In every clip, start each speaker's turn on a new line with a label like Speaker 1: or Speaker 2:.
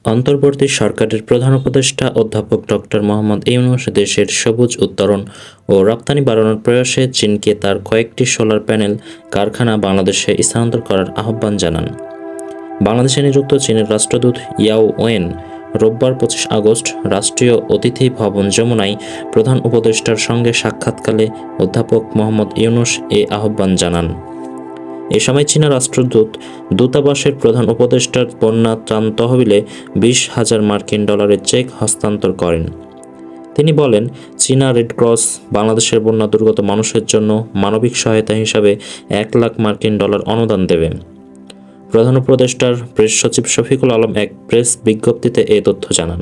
Speaker 1: অন্তর্বর্তী সরকারের প্রধান উপদেষ্টা অধ্যাপক ডক্টর মোহাম্মদ ইউনূস দেশের সবুজ উত্তরণ ও রপ্তানি বাড়ানোর প্রয়াসে চীনকে তার কয়েকটি সোলার প্যানেল কারখানা বাংলাদেশে স্থানান্তর করার আহ্বান জানান। বাংলাদেশে নিযুক্ত চীনের রাষ্ট্রদূত ইয়াও ওয়েন রোববার 25 আগস্ট রাষ্ট্রীয় অতিথি ভবন যমুনায় প্রধান উপদেষ্টার সঙ্গে সাক্ষাৎকালে অধ্যাপক মোহাম্মদ ইউনূস এ আহ্বান জানান। এ সময় চীনা রাষ্ট্রদূত দূতাবাসের প্রধান উপদেষ্টার বন্যা ত্রাণ তহবিলে 20,000 মার্কিন ডলারের চেক হস্তান্তর করেন। তিনি বলেন, চীনা রেডক্রস বাংলাদেশের বন্যা দুর্গত মানুষের জন্য মানবিক সহায়তা হিসাবে 1 লাখ মার্কিন ডলার অনুদান দেবে। প্রধান উপদেষ্টার প্রেস সচিব শফিকুল আলম এক প্রেস বিজ্ঞপ্তিতে এ তথ্য জানান।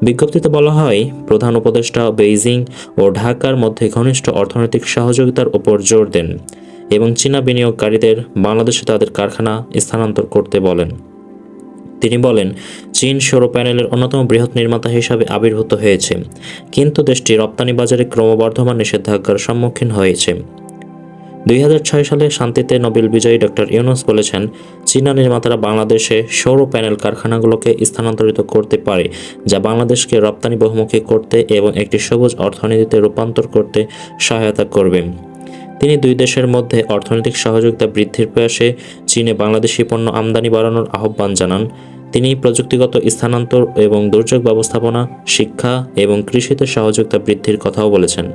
Speaker 1: বিজ্ঞপ্তিতে বলা হয়, প্রধান উপদেষ্টা বেইজিং ও ঢাকার মধ্যে ঘনিষ্ঠ অর্থনৈতিক সহযোগিতার ওপর জোর দেন এবং চীনা বিনিয়োগকারীদের বাংলাদেশে তাদের কারখানা স্থানান্তর করতে বলেন। তিনি বলেন, চীন সৌর প্যানেলের অন্যতম বৃহৎ নির্মাতা হিসাবে আবির্ভূত হয়েছে, কিন্তু দেশটি রপ্তানি বাজারে ক্রমবর্ধমান নিষেধাজ্ঞার সম্মুখীন হয়েছে। 2006 সালে শান্তিতে নোবেল বিজয়ী ডক্টর ইউনূস বলেছেন, চীনা নির্মাতারা বাংলাদেশে সৌর প্যানেল কারখানাগুলোকে স্থানান্তরিত করতে পারে, যা বাংলাদেশকে রপ্তানি বহুমুখী করতে এবং একটি সবুজ অর্থনীতিতে রূপান্তর করতে সহায়তা করবে। তিনি দুই দেশের মধ্যে অর্থনৈতিক সহযোগিতা বৃদ্ধির প্রয়াসে চীনে বাংলাদেশি পণ্য আমদানি বাড়ানোর আহ্বান জানান। তিনি প্রযুক্তিগত স্থানান্তর এবং দুর্যোগ ব্যবস্থাপনা, শিক্ষা এবং কৃষিতে সহযোগিতা বৃদ্ধির কথাও বলেছেন।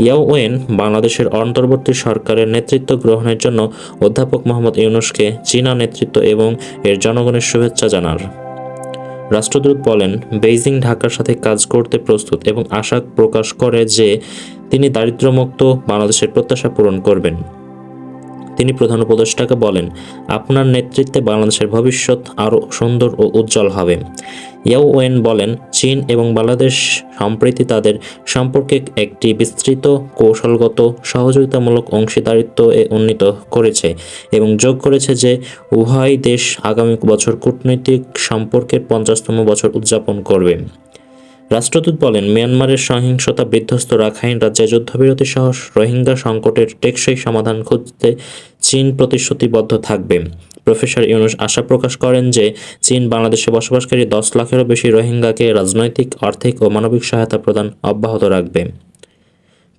Speaker 1: ইয়াও ওয়েন বাংলাদেশের অন্তর্বর্তী সরকারের নেতৃত্ব গ্রহণের জন্য অধ্যাপক মোহাম্মদ ইউনূসকে চীনা নেতৃত্ব এবং এর জনগণের শুভেচ্ছা জানান। রাষ্ট্রদূত বলেন, বেইজিং ঢাকার সাথে কাজ করতে প্রস্তুত এবং আশা প্রকাশ করে যে তিনি দারিদ্র্যমুক্ত বাংলাদেশের প্রত্যাশা পূরণ করবেন। তিনি প্রধান উপদেষ্টাকে বলেন, আপনার নেতৃত্বে বাংলাদেশের ভবিষ্যৎ আরও সুন্দর ও উজ্জ্বল হবে। ইয়াও ওয়েন বলেন, চীন এবং বাংলাদেশ সম্প্রতি তাদের সম্পর্কে একটি বিস্তৃত কৌশলগত সহযোগিতামূলক অংশীদারিত্ব উন্নীত করেছে এবং যোগ করেছে যে উভয় দেশ আগামী বছর কূটনৈতিক সম্পর্কের 50তম বছর উদযাপন করবে। রাষ্ট্রদূত বলেন, মিয়ানমারের সহিংসতা বিধ্বস্ত রাখাইন রাজ্যে যুদ্ধবিরতি সহ রোহিঙ্গা সংকটের টেকসই সমাধান খুঁজতে চীন প্রতিশ্রুতিবদ্ধ থাকবে। প্রফেসর ইউনূস আশা প্রকাশ করেন যে চীন বাংলাদেশে বসবাসকারী 10 লাখেরও বেশি রোহিঙ্গাকে রাজনৈতিক, আর্থিক ও মানবিক সহায়তা প্রদান অব্যাহত রাখবে।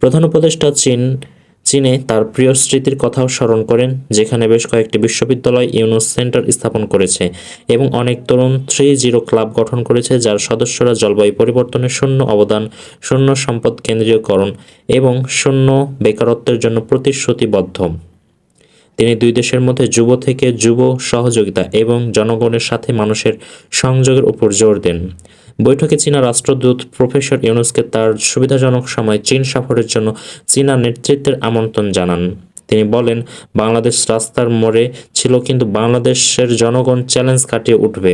Speaker 1: প্রধান উপদেষ্টা চীনে তার প্রিয় স্মৃতির কথাও স্মরণ করেন, যেখানে বেশ কয়েকটি বিশ্ববিদ্যালয় ইউনূস সেন্টার স্থাপন করেছে এবং অনেক তরুণ 3-0 ক্লাব গঠন করেছে, যার সদস্যরা জলবায়ু পরিবর্তনের শূন্য অবদান, শূন্য সম্পদ কেন্দ্রীয়করণ এবং শূন্য বেকারত্বের জন্য প্রতিশ্রুতিবদ্ধ। তিনি দুই দেশের মধ্যে যুব থেকে যুব সহযোগিতা এবং জনগণের সাথে মানুষের সংযোগের উপর জোর দেন। বৈঠকে চীনা রাষ্ট্রদূত প্রফেসর ইউনূসকে তার সুবিধাজনক সময় চীন সফরের জন্য চীনা নেতৃত্বের আমন্ত্রণ জানান। তিনি বলেন, বাংলাদেশ রাস্তার মোড়ে ছিল, কিন্তু বাংলাদেশের জনগণ চ্যালেঞ্জ কাটিয়ে উঠবে।